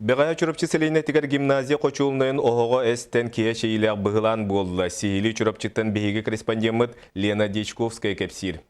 Бегая чурапчы селейнетигер гимназия қочуылнайын оғығы әстен кие шейлер бұғылан болды. Сихили чурапчыттан бейгі корреспондент Лена Дечковская кепсир.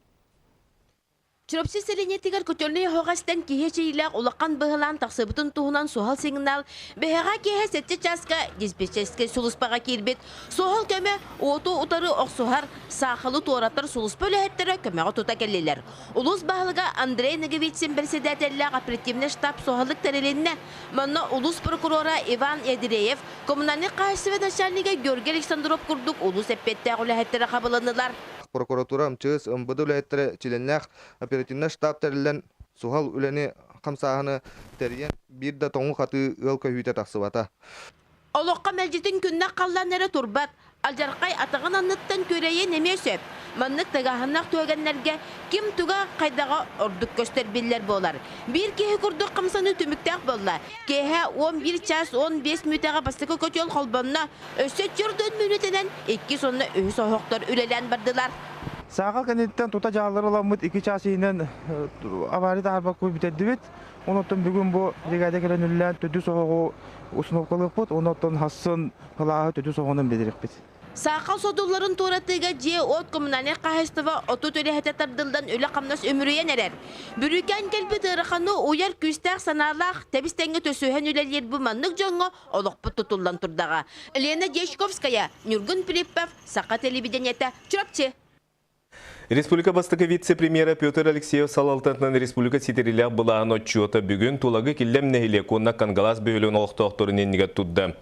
Чурапчы селенетигер көтөлнөй хоғастан кие чейлер улаққан бұғылан тақсыбытын туғынан соғал сигнал. Беғаға кие сетте часка, диспетчерске сулыспаға келбет. Соғал көмі оту ұтары оқсуғар сақылы туараттар сулыспа өләттері көмеға тута келелер. Улус бағылыға Андрей Наговицин председателлер оперативный штаб соғалдық тәрелінне. Мұнна улус прокурора Иван Едиреев, коммунальный қайсывы начальнигі Георгий Александров күрдік улус әппеттер өләттері қабыланылар. Прокуратура МЧС МБД үләттері чиленнәқ оперативный штаб тәрілін суғал үләне қамсағыны тәрген бірді тоңы қаты ылқа үйті тақсыбата. Олыққа мәлжетін күннақ қалдан әрі тұрбат, алжарқай атағын анныттан көрейе неме сөп. Маннык тағағыннақ төгенлерге кем туға қайдаға ордық көстер болар. Bir кеhe күрдік қымсаны түміктәк болла. Кеhe 11 час 15 мүтәға бастықы көтел қолбанна өсет жүрден мүнетінен 2 сонны өз оғықтар үлелен бардылар. Сағал кәнеттен тута жағалары оламыд 2 час үйінен авария тағарбақ көй бітеді бет. Оныттан бүгін бұл бригада келен үлілен төді соғығы ұсынып бұд. Оныттан хасын қалағы төді соғының бедерек бет. Сақал содуларын туратыға же от коммунальный қағыстыва оту төлехеті тардылдан өлі қамнас өміріен әрер. Бүрікен кәлбі дырықаны ойар күстәқ санарлақ тәбістенгі төсөйен үлелер бұл маннық жоңы олықпы тұтылдан тұрдаға. Лена Дечковская, Нюргун Пилиппов, Сақа телевидениеті, Чурапчы. Республика бастығы вице-премьера Петр Алексеев салалтатынан республика сетерілер бұлағын отчета бүгін тулагы келлем нәхіле конна кангалас бөйлін оқтоқтырын енніге тұдды.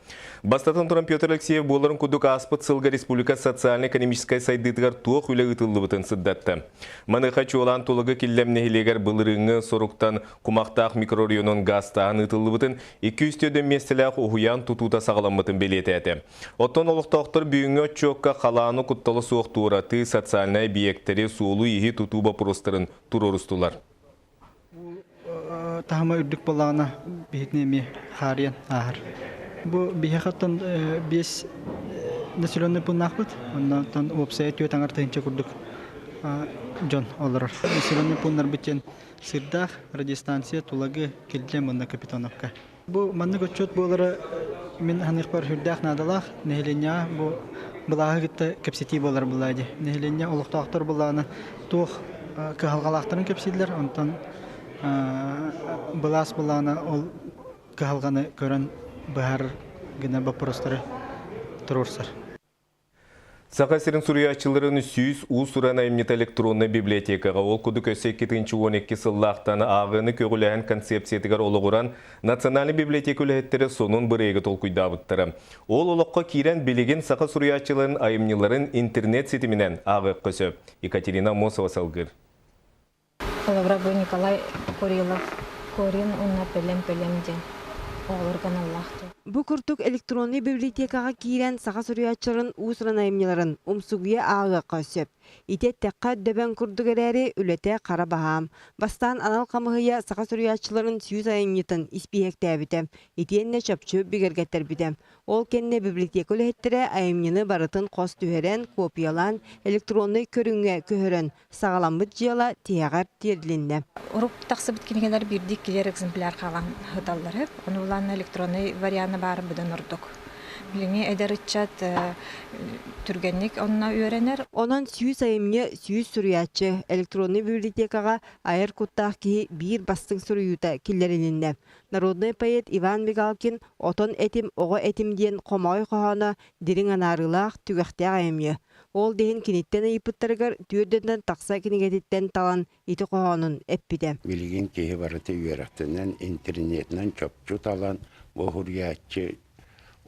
Бастатын тұран Петр Алексеев боларын күдік аспыт сылға республика социально-экономическай сайдытығар туық үлі ұтылды бұтын сыддатты. Маныға чуылан тулагы келлем нәхілегер бұлырыңы соруқтан құмақтақ микрорайонын гастағын ұтылды бұтын 200-ден местеләқ ұғыян тұтута сағаламытын белеті әті. Оттон олықтақтыр бүйіңі отчоққа қаланы құтталы суық туыраты социальный объекттері суылу ехи тұтуба пұрыстырын тұрырыстылар. Тахама үрдік болағына бейітнеме хариян ағыр. Бұл бейхаттан 5 населенный пунктақ бұд. Оннан опсая түйет аңар тайынча күрдік жон олырыр. Населенный пунктар бітен сырдақ, радиостанция, тулагы, келден мұнна капитановка. Бұл манны көтчет болары мен ханық бар хүрдәқ надалақ, нәхеленя бұл бұлағы күтті кәпсети болар бұлайды. Нәхеленя олықтақтар бұлағына туық кығалғалақтарын кәпсетілер, онтан бұлас бұлағына ол кығалғаны көрін бұхар гіне бапырыстары тұрырсыр. Сақасырын сүріячыларын сүйіз ұсыран айымнет электронны библиотекаға ол күді көсі 2-12 сыллақтаны ағыны көгіләген концепциятығар олығыран национальный библиотека үләттері сонун бірегі толкуйдабыттыры. Ол олыққа кейрен білеген сақа сүріячыларын айымнеларын интернет сетімінен ағы көсіп. Екатерина Мосова салғыр. Олабрабу Николай Корилов, Корин онна пелем-пелемден. Бу күртүк электронный библиотекаға киирен саға сүрüячыларын уусуран айымнеларын умсугуя ағы көсөп. Ите тәққа дөбен күрдігерәрі үләте қара бағам. Бастан анал қамығыя саға сүрüячыларын сүйіз айымнетін испиектә бітем. Итенне чөпчі бігергеттер бітем. Ол кенне библиотека үләттірі айымнені барытын қос түйерен, копиялан, электронный көріңе көхірін сағаламбыт жиала тияғар терділінне. Уруп тақсы біткенегелер бірдік келер экземпляр қалан ғыталдары. Оны улан электронный варианы бар бұдан ұрдық. Билиңе эдеритчат түргенник онна үйренер. Онан сүйіз айымне сүйіз сүрüячы электронный библиотекаға айыр куттақ ки бір бастың сүрüюта киллеринне. Народный поэт Иван Мигалкин отон этим оға этим ден қомай қоғаны дерің анарылақ түгіқтәк айымне. Ол дейін кенеттен айыпыттарығар түйірден тақса кенегететтен талан ити қоғанын әппіде. Билеген кейі барыты үйерақтынан интернетінен чөпчу талан оғырячы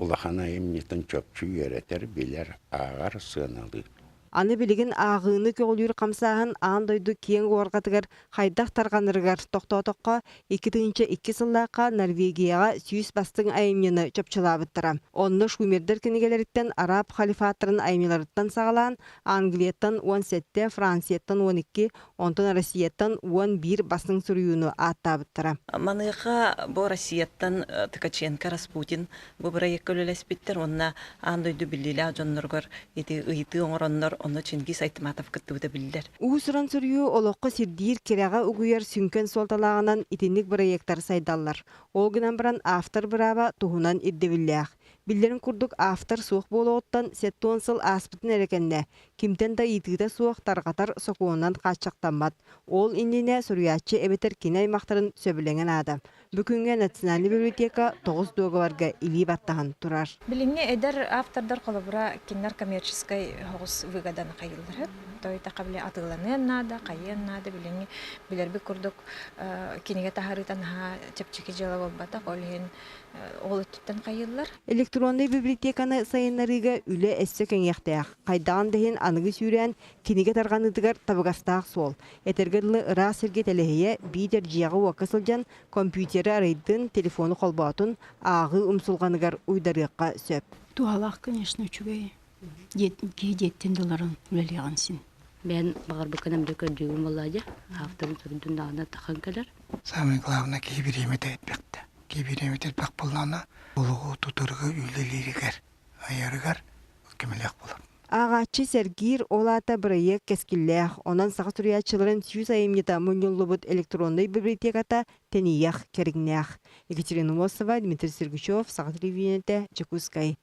улахана емнетін чөпчу үйеретер білер ағар сыналыр. Аны билеген ағыны көгілер қамсағын аңдойды кейін орғатығар қайдақ тарғанырғар тоқта-тоққа 2-2 сыллаққа Норвегияға сүйіс бастың айымнені чөпчілабыттыра. Онны шумердер кенегелеріттен Араб халифаттырын айымеларыттан сағалан, Англияттан 17, Францияттан 12, онтан Россияттан 11 бастың сүрüюну аттабыттыра. Маныға бұл Россияттан Ткаченко, Распутин бұл проект көлелес біттер, онна аңдойды білілі жоннырғыр, еті ұйты оңыронныр оны Чингис Айтматов кыттыбыта билдер. Уусуран сөрүю олоққа сирдиир кереға угуяр сүнкен солталағынан итинник проекттар сайдаллар. Ол гынан баран автор браба туһунан ирдебиллях. Биллерин курдук автор суох болооттан сеттуон сыл аспытын эрекенне. Кимтен да итыта суох таргатар сокуонан качактаммат. Ол иннине суруячы эбетер кинай мактарын сөбүлеңен ада. Бүгүнгө Национальный библиотека 9 договорга илии баттахан турар. Билиңе эдер автордар колобура киннер коммерческой хогус выгодан кайылдырып, тойта кабле атыланын нада, кайын нада билиңе билерби курдук кинеге тахарытан ха чепчики жала болбата колин ол өттүттен кайыллар. Электронный библиотеканы сайыннарыга үле эссе кеңяқтаяқ. Қайдаған дехин анығы сүйрен кинеге тарғаныдығар табығастақ сол. Этергерлі ыра сірге телехие бейдер жияғы уақысылжан компьютері арайдың телефоны қолбаутын ағы ұмсылғаныгар уйдарыққа сөп. Туалақ, конечно, чугай. Деттен долларын үлелеген син. Мен бағар бұқанам дөкір дүйім болады. Авторын түрдің дағына тақын кәлер. Самый главное, кейбіремет әйтпекті. Кейбіремет әйтпек болғана, олығы тұтырғы үйлелерігер, айарығар, көмелек болар. Ағачы Сергир олата проект кескиллях, онан саға сүрячыларын сүйіз айымнета мұньоллыбыт электронный библиотеката тенияқ керігнях. Екатерина Мосова, Дмитрий Сергучев, Саға телевидениеті, Чекускай.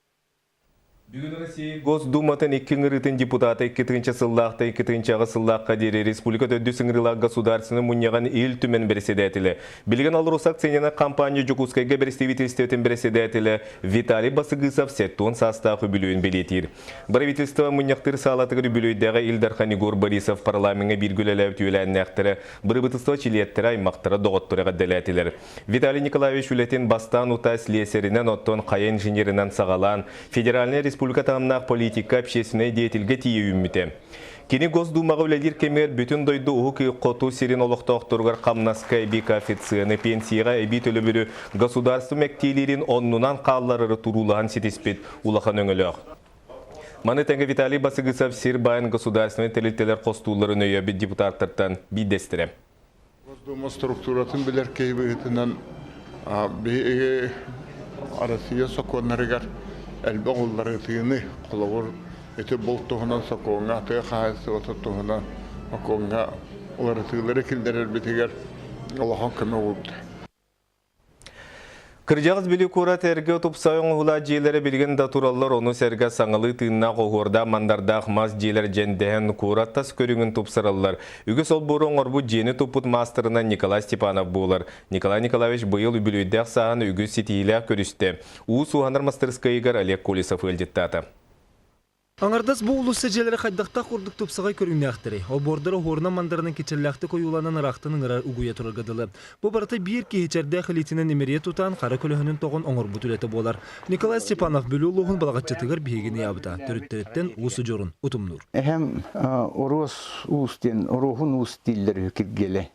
Бүгін Россия Госдуматын 2 депутаты 2 сыллақта 2 сыллаққа дері республика төдді сыңырылақ государственны мұнияған ел түмен береседәтілі. Білген алырусақ ценена компания Жукускайға представительстветін береседәтілі Виталий Басыгысов сеттуын састағы бүлуін белетір. Правительство мұнияқтыр салатығыр бүлуйдегі Илдархан Игор Борисов парламенге біргілеләу түйелән әқтірі бірбытыства чилеттері аймақтыры доғыттырыға дәләтілер. Виталий Николаевич үлетін бастан ұта слесерінен оттон қай инженерінен сағалан федеральный республика тамнақ политика общественной деятельге тие үміті. Кені Госдумаға үләдер кемер бүтін дойды ұғы қоту серин олықты оқтырғар қамнаска әбек официяны пенсияға әбей төлі бірі государство мәктейлерін оннынан қалларыры тұрулаған сетеспет улақан өңіліғ. Маны тәңгі Виталий Басыгысов Сирбайын государственный тәлеттелер қостуларын өйі депутаттардан бейдестірі. Госдума структуратын білер кейбігітінен Россия соконарығар әлбі қолдары түйіні қолығыр эти болтуһунан сокоңга тыа хаасы ототуһунан окоңга олар тыылары килдерер битигер Аллаһын көмө болду. Кыржағыз білі көрат әрге тұпсайын ұла жейлері білген датуралар оны сәрге саңылы тыынна қоғырда мандардақ мас жейлер жәндәйін көраттас көріңін тұпсыралар. Үгі сол бұрын орбу жені тұппыт мастерына Николай Степанов болар. Николай Николаевич бұйыл үбілуйдәқ сағын үгі сетейлі көрісті. Уы суғандар мастерскайығар Олег Колесов өлдеттаты. Аңардас бұл ұлысы желері қайдақта құрдық тұпсағай көріңне ақтыры. О бордары хорына мандарының кетерләқті қойуланан арақтының ұрар ұғуя тұрғадылы. Бұл барыты бір кейчерді қылетінен емере тұтан қара көлігінің тоғын оңыр бұтулеті болар. Николай Степанов бөлі ұлығын балағатчатығыр бейгіне ябыта. Түріттіріттен ұсы жорын ұтымнұр. Әхем орос ұстен, орохын ұст дилдері кіргелі.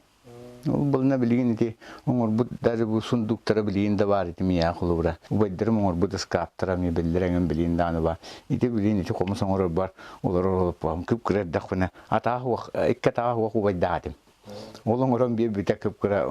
Бұлына білген еті, оңыр бұд, даже бұл сұндуқтары білген де бар еті мия құлыбыра. Ұбайдырым оңыр бұд ұскаптыра, мен білдірәңін білген даны бар. Еті білген еті қомыс оңыр бар, олар олып бағым, күп кірерді қына. Атағы уақ, екі атағы уақ ұбайдағатым. Ол оңырын бе біті күп кіра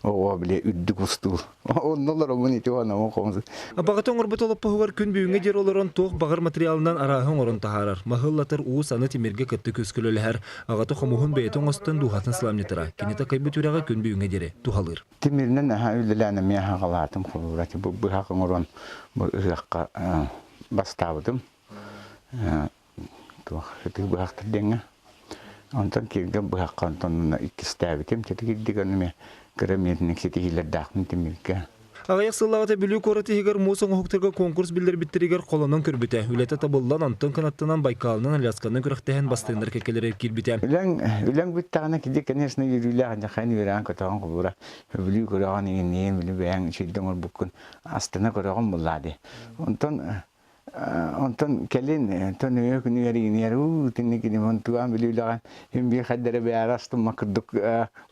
оға біле үддік ұсту. Онылар оңын еті оңын оңын қомысы. Бағыты оңыр бұт олып бұғығар күн бүйіңе дер оларын тоқ бағыр материалынан арағын орын тахарар. Мағыллатыр уы саны темерге күтті көскілі әр. Ағаты қомуғын бәйетін оңыстан дұғатын сыламнетіра. Кенеті қайбы түріға күн бүйіңе дері тұғалыр. Темерінен үліләні мен хағалатым құлыраты. Бұғақын орын ұғаққа бастабыдым. Бұғақтыр деңі. Онтан келген бұғаққа онтан икістәбітім. Тәті келдігініме кіремедінің сетігілер дақын темерге. Ағаяқ сыллағыта білі көріті егер мұсың ұқтырға конкурс білдер біттерегер қолынан көрбіте. Үлеті табылдан антын қанаттынан Байкалынан Алясканын көріқтәйін бастығындар кекелері кирбіте. Үләң біттағына кеде, конечно, ерілі қайын өрән көтіған құлыра. Білі көріған егеннен білі бәң шелдің ор бүккін астына көріған бұллады. Ondan kelin, tonu günü yeri tenne gidip ontuğan biliyorlar. Hem bir kadere bir arastım makırdık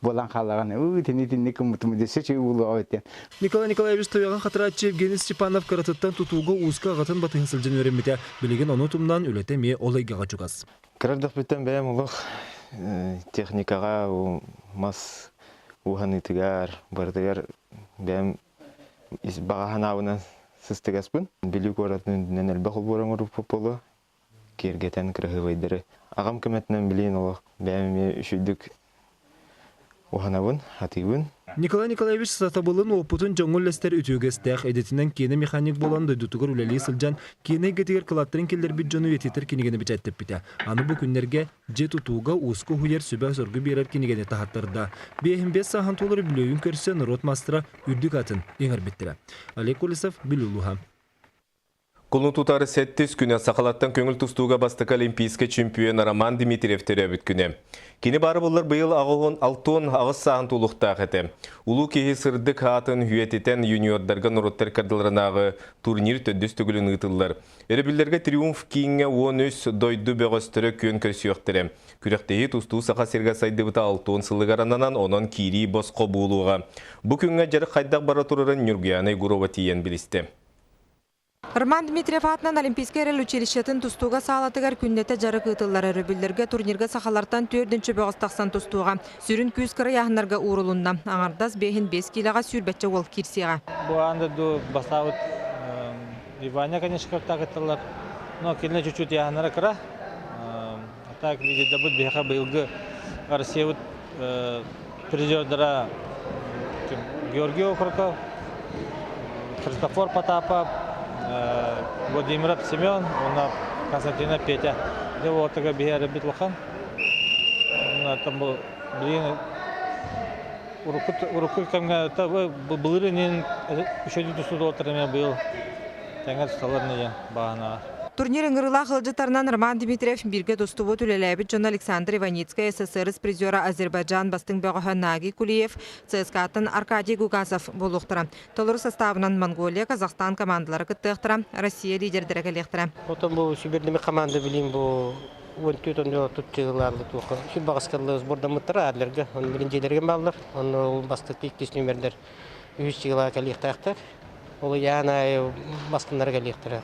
bolan kalan. Tenne kumutumu dese şey ulu öten. Николай Николаевич toyagan xatıratçı Evgeniy Stepanov karatıttan tutuğu uzka gatın batı hısılcın öğrenmete. Bilegen onu tumdan ületemeye olayga çıkas. Karadık bitten benim olaq texnikaga mas uhanitigar bardigar benim isbağa hanavına Sistagaspun, Billy Goratın nenel bakıl boran orup popolu, кергетен кырыгыбайдыры. Агам көмөтнөн билин олох бәме үшүдүк уханабын, атыбын. Николай Николаевич Сатабылын опытын жоңғылестер үтігестәқ әдетінен кені механик болан дойдутығыр үләлі сылжан кені гетігер кылаттырын келдер біт жону ететір кенегені бітәттіп біті. Аны бұл күнлерге же тұтуға ұсқы хуер сөбәк сөргі берер кенегені тағаттырды. Бейхімбес сахан толыр білеуін көрсе народ мастыра үрдік атын еңір біттірі. Олег Колесов, Білулуха. Кулун тутары 7 күнә сақалаттан көңіл тұстуға бастық олимпийскі чемпион Роман Дмитриев төрәбіт күні. Кені бары болар бұйыл ағылғын 6 ағыз сағын тұлықтақ әті. Улу кейі сырдық хатын хүйететен юниордарға нұроттар кардыларынағы турнир төддіс түгілін ұтылар. Әребілдерге триумф кейінге 13 дойды бөғістірі көн көрсіяқтыры. Күректегі тұсту сақа серға сайды бұта 6 сылығаранынан онын кейри босқо болуға. Бұ күнге жарық қайдақ бара тұрырын Нюргияны Гурова тиен білісті. Роман Дмитриев атынан Олимпийский эрел училищетін тұстуға сағалатығар күннеті жарық ұтылар өрібілдерге турнирге сақалартан 4-ші бөғыстақсан тұстуға. Сүрін күз кірі яғынарға ұрылынна. Аңардас бейхін 5 килаға сүрбәтчі ол кирсиға. Бұл аңды бастауыт Иваня, конечно, кіртақ ұттылар. Но келіне чуть-чуть яғынара кіра. Так, лидерді бұд бейха бұйылғы Арсеуд призердара Георгий Окруков, Христофор Потапов, Владимир Семен, Константина Петя. Вот такая бегера битлахан. Там был, блин, урукуй камга, та был рынин, еще не тусудотерами был. Тянгат столарные бана. Турнир ыңғырыла қылжытарынан Роман Дмитриев бірге достуы түлеләбіт Джон Александр Иваницкая СССР призера Азербайджан бастың бәғіға Наги Кулиев, ЦСКА-тын Аркадий Гугасов болуқтыра. Толыр составынан Монголия, Казахстан командалары күттіқтіра, Россия лидердері кәлектіра. Отын бұл сүбердімі команда білейін бұл 14 тұттығыларды тұқы. Сүр бағысқарлы сборда мұттыра әрлерге, оны білінжелерге балылар, оны бастық тектес нөмерлер 3 жылға кәлектіқтір. Ол яғына басқынларға лектірі.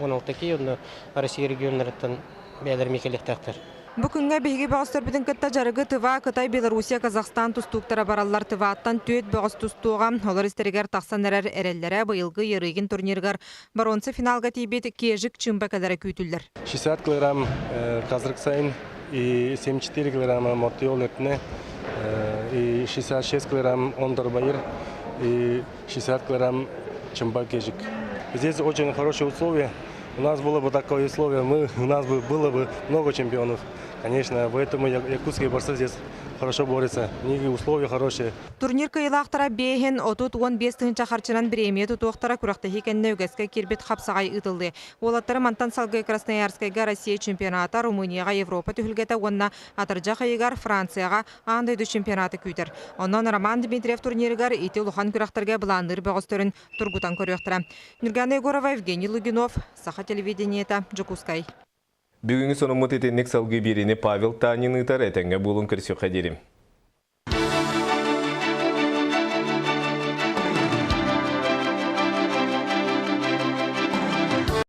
Оның таки оны Россия регионларыттан бәлерме келектіқтір. Бүкінге бейге бағыстар бітін кітті жарығы тыва Қытай, Белорусия, Казахстан тұстуқтары баралар тываттан төт бағыс тұстуға. Олар істерігер тақсан әрер әрелері бұйылғы ерігін турниргар баронсы финалға тейбет кежік чымба кәдәрі күйтілдір. 60 килограмм қазіргі сайын и 74 килограмм мотиол өтіне и 66 килограмм ондор байыр и 60 килограмм чымба кежик. Здесь очень хорошие условия. У нас было бы такое условие, у нас было бы много чемпионов. Конечно, поэтому якутские борцы здесь хорошо борются. Условия хорошие. Турнир кыйлақтара бейхен отут 15 чахарчынан премия тутуқтара күрақтахи кәнне үгәске кербет қапсағай ұтылды. Олаттары Мантан салгы Красноярскайга Россия чемпионата, Румынияға Европа түхілгеті онна Атыржа қайығар Францияға андайды чемпионаты күйтір. Оннан Роман Дмитриев турниргар ити лухан күрақтарға бұланыр бәғыстырын тұргутан көріқтіра. Нюргана Егорова, Евгений Лугинов, Саха телевидениета, Джукускай. Бүгінгі сонымыт етеннік салғы беріне Павел Танин ұтар әтәңге болын көрсі қадерім.